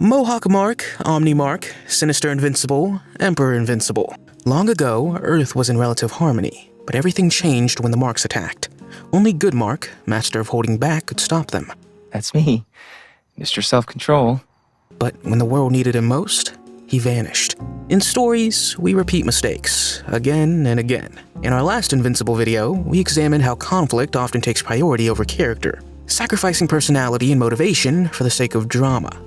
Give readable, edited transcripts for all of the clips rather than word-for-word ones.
Mohawk Mark, Omni Mark, Sinister Invincible, Emperor Invincible. Long ago, Earth was in relative harmony, but everything changed when the Marks attacked. Only good Mark, master of holding back, could stop them. That's me, Mr. Self-Control. But when the world needed him most, he vanished. In stories, we repeat mistakes, again and again. In our last Invincible video, we examined how conflict often takes priority over character, sacrificing personality and motivation for the sake of drama.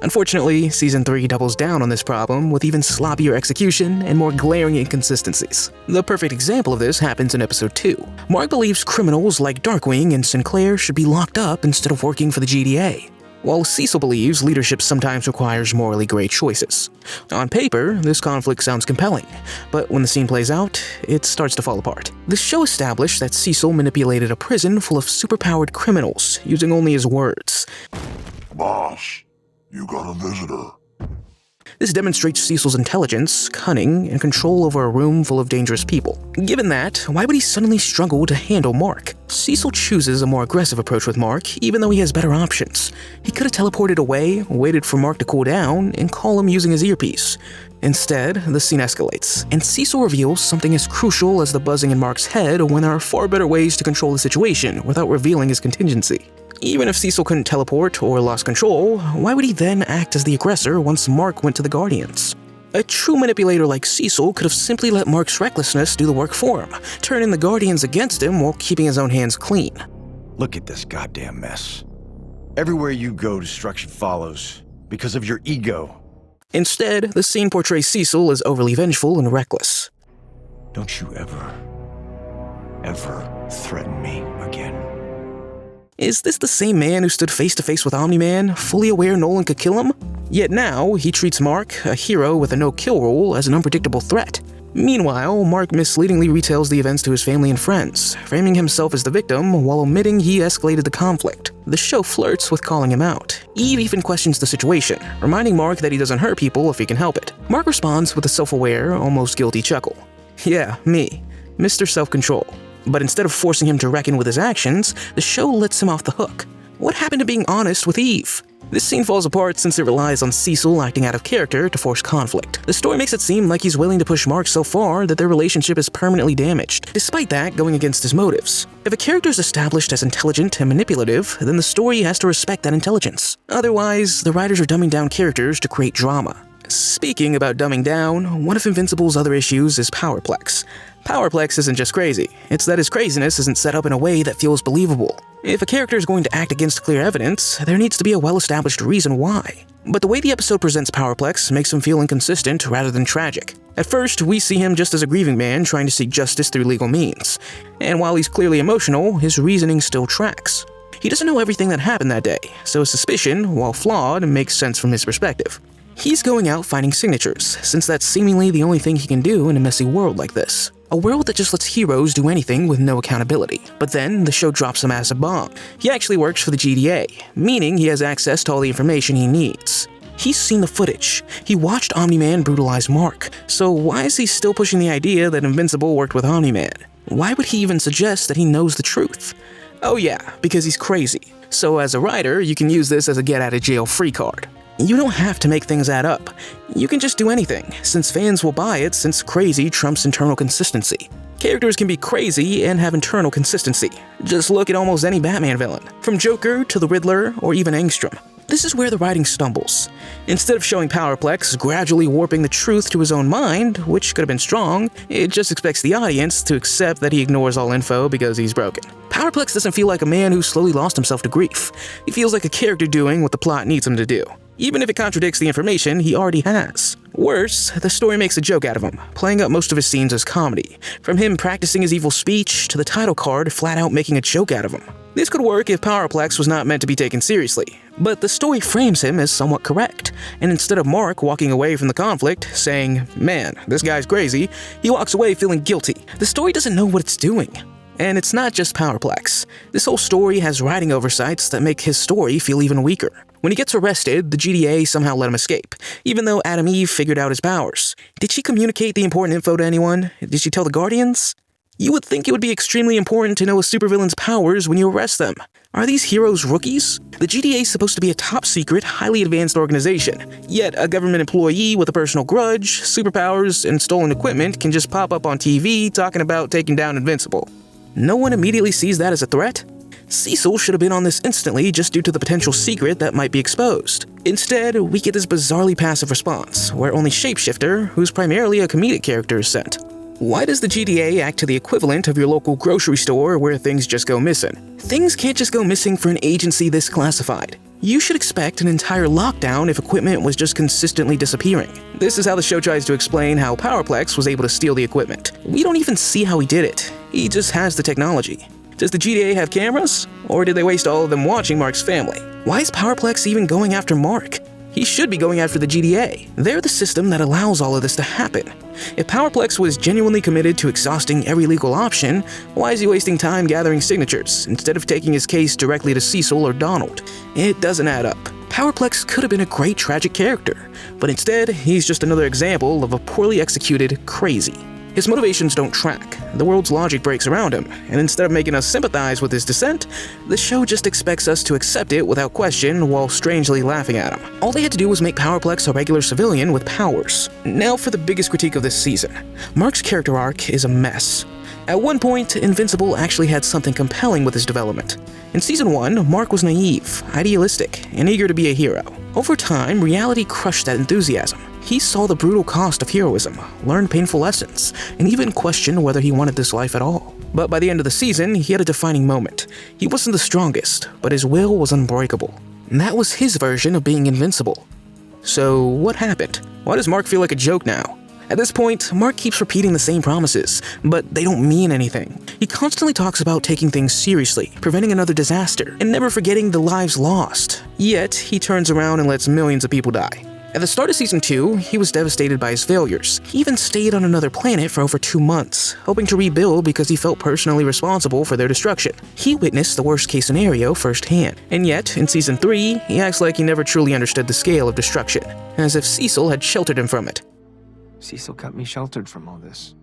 Unfortunately, Season 3 doubles down on this problem with even sloppier execution and more glaring inconsistencies. The perfect example of this happens in Episode 2. Mark believes criminals like Darkwing and Sinclair should be locked up instead of working for the GDA, while Cecil believes leadership sometimes requires morally gray choices. On paper, this conflict sounds compelling, but when the scene plays out, it starts to fall apart. The show established that Cecil manipulated a prison full of superpowered criminals using only his words. Boss, you got a visitor. This demonstrates Cecil's intelligence, cunning, and control over a room full of dangerous people. Given that, why would he suddenly struggle to handle Mark? Cecil chooses a more aggressive approach with Mark, even though he has better options. He could have teleported away, waited for Mark to cool down, and call him using his earpiece. Instead, the scene escalates, and Cecil reveals something as crucial as the buzzing in Mark's head when there are far better ways to control the situation without revealing his contingency. Even if Cecil couldn't teleport or lost control, why would he then act as the aggressor once Mark went to the Guardians? A true manipulator like Cecil could have simply let Mark's recklessness do the work for him, turning the Guardians against him while keeping his own hands clean. Look at this goddamn mess. Everywhere you go, destruction follows, because of your ego. Instead, the scene portrays Cecil as overly vengeful and reckless. Don't you ever threaten me again. Is this the same man who stood face to face with Omni-Man, fully aware Nolan could kill him? Yet now, he treats Mark, a hero with a no-kill rule, as an unpredictable threat. Meanwhile, Mark misleadingly retells the events to his family and friends, framing himself as the victim while omitting he escalated the conflict. The show flirts with calling him out. Eve even questions the situation, reminding Mark that he doesn't hurt people if he can help it. Mark responds with a self-aware, almost guilty chuckle. Yeah, me, Mr. Self-Control. But instead of forcing him to reckon with his actions, the show lets him off the hook. What happened to being honest with Eve? This scene falls apart since it relies on Cecil acting out of character to force conflict. The story makes it seem like he's willing to push Mark so far that their relationship is permanently damaged, despite that going against his motives. If a character is established as intelligent and manipulative, then the story has to respect that intelligence. Otherwise, the writers are dumbing down characters to create drama. Speaking about dumbing down, one of Invincible's other issues is Powerplex. Powerplex isn't just crazy, it's that his craziness isn't set up in a way that feels believable. If a character is going to act against clear evidence, there needs to be a well-established reason why. But the way the episode presents Powerplex makes him feel inconsistent rather than tragic. At first, we see him just as a grieving man trying to seek justice through legal means. And while he's clearly emotional, his reasoning still tracks. He doesn't know everything that happened that day, so his suspicion, while flawed, makes sense from his perspective. He's going out finding signatures, since that's seemingly the only thing he can do in a messy world like this. A world that just lets heroes do anything with no accountability. But then, the show drops a massive bomb. He actually works for the GDA, meaning he has access to all the information he needs. He's seen the footage. He watched Omni-Man brutalize Mark. So why is he still pushing the idea that Invincible worked with Omni-Man? Why would he even suggest that he knows the truth? Oh yeah, because he's crazy. So as a writer, you can use this as a get-out-of-jail-free card. You don't have to make things add up. You can just do anything, since fans will buy it since crazy trumps internal consistency. Characters can be crazy and have internal consistency. Just look at almost any Batman villain, from Joker to the Riddler or even Angstrom. This is where the writing stumbles. Instead of showing Powerplex gradually warping the truth to his own mind, which could have been strong, it just expects the audience to accept that he ignores all info because he's broken. Powerplex doesn't feel like a man who slowly lost himself to grief. He feels like a character doing what the plot needs him to do, even if it contradicts the information he already has. Worse, the story makes a joke out of him, playing up most of his scenes as comedy, from him practicing his evil speech to the title card flat out making a joke out of him. This could work if Powerplex was not meant to be taken seriously, but the story frames him as somewhat correct, and instead of Mark walking away from the conflict, saying, "Man, this guy's crazy," he walks away feeling guilty. The story doesn't know what it's doing. And it's not just Powerplex. This whole story has writing oversights that make his story feel even weaker. When he gets arrested, the GDA somehow let him escape, even though Adam Eve figured out his powers. Did she communicate the important info to anyone? Did she tell the Guardians? You would think it would be extremely important to know a supervillain's powers when you arrest them. Are these heroes rookies? The GDA is supposed to be a top-secret, highly advanced organization, yet a government employee with a personal grudge, superpowers, and stolen equipment can just pop up on TV talking about taking down Invincible. No one immediately sees that as a threat? Cecil should have been on this instantly just due to the potential secret that might be exposed. Instead, we get this bizarrely passive response, where only Shapeshifter, who's primarily a comedic character, is sent. Why does the GDA act to the equivalent of your local grocery store where things just go missing? Things can't just go missing for an agency this classified. You should expect an entire lockdown if equipment was just consistently disappearing. This is how the show tries to explain how Powerplex was able to steal the equipment. We don't even see how he did it. He just has the technology. Does the GDA have cameras? Or did they waste all of them watching Mark's family? Why is Powerplex even going after Mark? He should be going after the GDA. They're the system that allows all of this to happen. If Powerplex was genuinely committed to exhausting every legal option, why is he wasting time gathering signatures instead of taking his case directly to Cecil or Donald? It doesn't add up. Powerplex could have been a great tragic character, but instead, he's just another example of a poorly executed crazy. His motivations don't track, the world's logic breaks around him, and instead of making us sympathize with his dissent, the show just expects us to accept it without question while strangely laughing at him. All they had to do was make Powerplex a regular civilian with powers. Now for the biggest critique of this season. Mark's character arc is a mess. At one point, Invincible actually had something compelling with his development. In Season 1, Mark was naive, idealistic, and eager to be a hero. Over time, reality crushed that enthusiasm. He saw the brutal cost of heroism, learned painful lessons, and even questioned whether he wanted this life at all. But by the end of the season, he had a defining moment. He wasn't the strongest, but his will was unbreakable. And that was his version of being invincible. So, what happened? Why does Mark feel like a joke now? At this point, Mark keeps repeating the same promises, but they don't mean anything. He constantly talks about taking things seriously, preventing another disaster, and never forgetting the lives lost. Yet, he turns around and lets millions of people die. At the start of Season 2, he was devastated by his failures. He even stayed on another planet for over 2 months, hoping to rebuild because he felt personally responsible for their destruction. He witnessed the worst-case scenario firsthand. And yet, in Season 3, he acts like he never truly understood the scale of destruction, as if Cecil had sheltered him from it. Cecil got me sheltered from all this.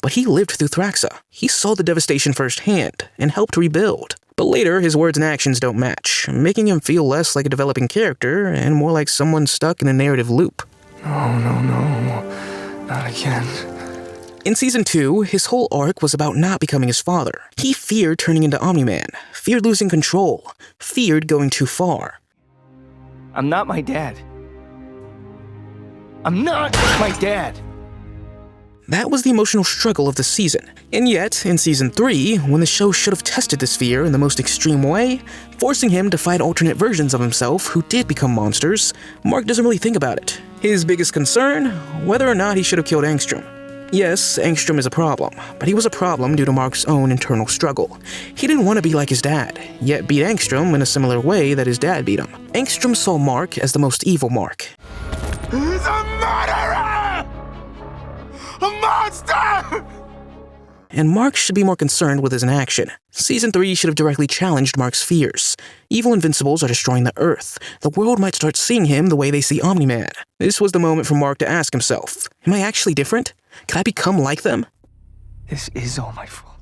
But he lived through Thraxa. He saw the devastation firsthand and helped rebuild. But later, his words and actions don't match, making him feel less like a developing character and more like someone stuck in a narrative loop. No, not again. In Season 2, his whole arc was about not becoming his father. He feared turning into Omni-Man, feared losing control, feared going too far. I'm not my dad. I'm not my dad! That was the emotional struggle of the season. And yet, in Season 3, when the show should have tested this fear in the most extreme way, forcing him to fight alternate versions of himself who did become monsters, Mark doesn't really think about it. His biggest concern? Whether or not he should have killed Angstrom. Yes, Angstrom is a problem, but he was a problem due to Mark's own internal struggle. He didn't want to be like his dad, yet beat Angstrom in a similar way that his dad beat him. Angstrom saw Mark as the most evil Mark. He's a murderer! A monster! And Mark should be more concerned with his inaction. Season 3 should have directly challenged Mark's fears. Evil Invincibles are destroying the Earth. The world might start seeing him the way they see Omni-Man. This was the moment for Mark to ask himself, am I actually different? Can I become like them? This is all my fault.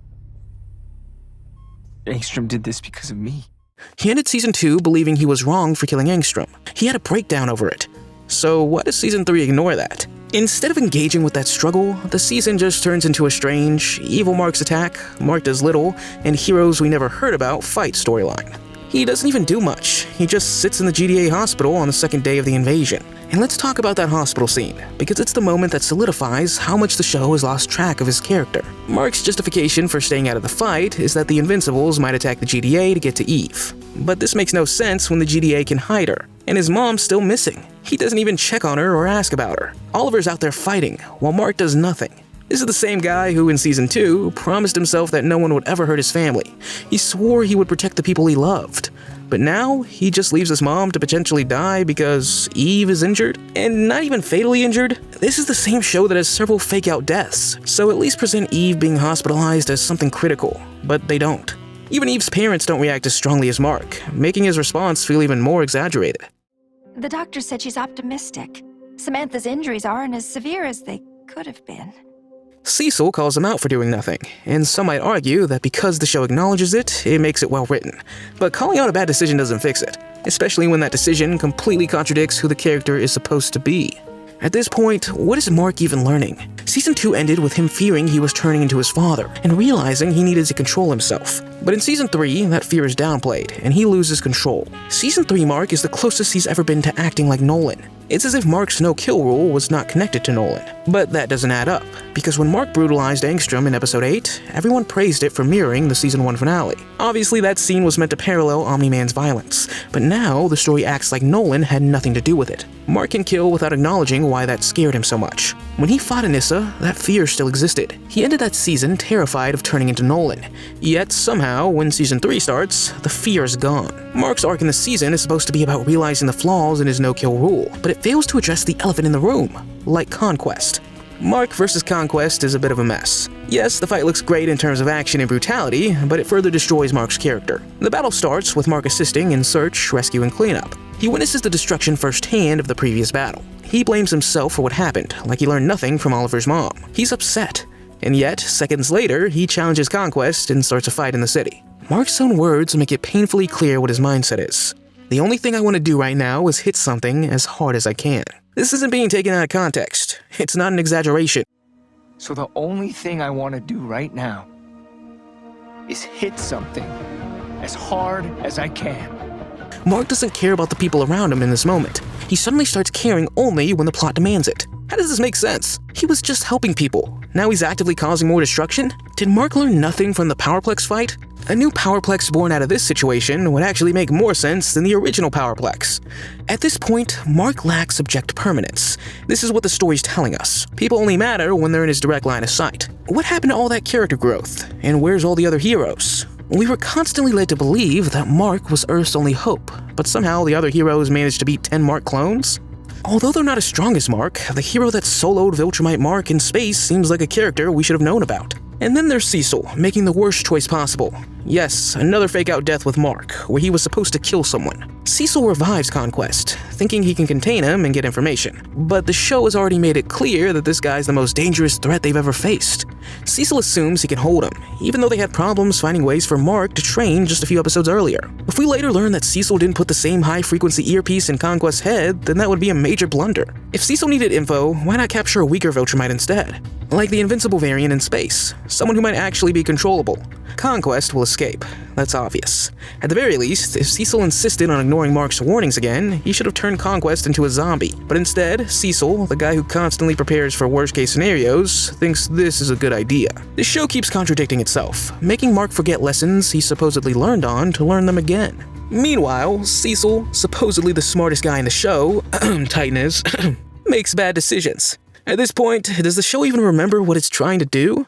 Angstrom did this because of me. He ended Season 2 believing he was wrong for killing Angstrom. He had a breakdown over it. So why does Season 3 ignore that? Instead of engaging with that struggle, the season just turns into a strange, evil Mark's attack, Mark does little, and heroes we never heard about fight storyline. He doesn't even do much, he just sits in the GDA hospital on the second day of the invasion. And let's talk about that hospital scene, because it's the moment that solidifies how much the show has lost track of his character. Mark's justification for staying out of the fight is that the Invincibles might attack the GDA to get to Eve. But this makes no sense when the GDA can hide her, and his mom's still missing. He doesn't even check on her or ask about her. Oliver's out there fighting, while Mark does nothing. This is the same guy who, in Season 2, promised himself that no one would ever hurt his family. He swore he would protect the people he loved. But now, he just leaves his mom to potentially die because Eve is injured? And not even fatally injured? This is the same show that has several fake-out deaths, so at least present Eve being hospitalized as something critical, but they don't. Even Eve's parents don't react as strongly as Mark, making his response feel even more exaggerated. The doctor said she's optimistic. Samantha's injuries aren't as severe as they could have been. Cecil calls him out for doing nothing, and some might argue that because the show acknowledges it, it makes it well written. But calling out a bad decision doesn't fix it, especially when that decision completely contradicts who the character is supposed to be. At this point, what is Mark even learning? Season 2 ended with him fearing he was turning into his father, and realizing he needed to control himself. But in Season 3, that fear is downplayed, and he loses control. Season 3 Mark is the closest he's ever been to acting like Nolan. It's as if Mark's no-kill rule was not connected to Nolan. But that doesn't add up, because when Mark brutalized Angstrom in Episode 8, everyone praised it for mirroring the Season 1 finale. Obviously, that scene was meant to parallel Omni-Man's violence, but now the story acts like Nolan had nothing to do with it. Mark can kill without acknowledging why that scared him so much. When he fought Anissa, that fear still existed. He ended that season terrified of turning into Nolan. Yet somehow, when Season 3 starts, the fear is gone. Mark's arc in the season is supposed to be about realizing the flaws in his no-kill rule, but it fails to address the elephant in the room, like Conquest. Mark vs. Conquest is a bit of a mess. Yes, the fight looks great in terms of action and brutality, but it further destroys Mark's character. The battle starts with Mark assisting in search, rescue, and cleanup. He witnesses the destruction firsthand of the previous battle. He blames himself for what happened, like he learned nothing from Oliver's mom. He's upset. And yet, seconds later, he challenges Conquest and starts a fight in the city. Mark's own words make it painfully clear what his mindset is. The only thing I want to do right now is hit something as hard as I can. This isn't being taken out of context. It's not an exaggeration. So the only thing I want to do right now is hit something as hard as I can. Mark doesn't care about the people around him in this moment. He suddenly starts caring only when the plot demands it. How does this make sense? He was just helping people. Now he's actively causing more destruction? Did Mark learn nothing from the Powerplex fight? A new Powerplex born out of this situation would actually make more sense than the original Powerplex. At this point, Mark lacks object permanence. This is what the story's telling us. People only matter when they're in his direct line of sight. What happened to all that character growth? And where's all the other heroes? We were constantly led to believe that Mark was Earth's only hope, but somehow the other heroes managed to beat 10 Mark clones? Although they're not as strong as Mark, the hero that soloed Viltrumite Mark in space seems like a character we should have known about. And then there's Cecil, making the worst choice possible. Yes, another fake-out death with Mark, where he was supposed to kill someone. Cecil revives Conquest, thinking he can contain him and get information. But the show has already made it clear that this guy's the most dangerous threat they've ever faced. Cecil assumes he can hold him, even though they had problems finding ways for Mark to train just a few episodes earlier. If we later learn that Cecil didn't put the same high-frequency earpiece in Conquest's head, then that would be a major blunder. If Cecil needed info, why not capture a weaker Viltrumite instead? Like the Invincible variant in space, someone who might actually be controllable. Conquest will escape, that's obvious. At the very least, if Cecil insisted on ignoring Mark's warnings again, he should have turned Conquest into a zombie. But instead, Cecil, the guy who constantly prepares for worst-case scenarios, thinks this is a good idea. This show keeps contradicting itself, making Mark forget lessons he supposedly learned on to learn them again. Meanwhile, Cecil, supposedly the smartest guy in the show, Titan is, makes bad decisions. At this point, does the show even remember what it's trying to do?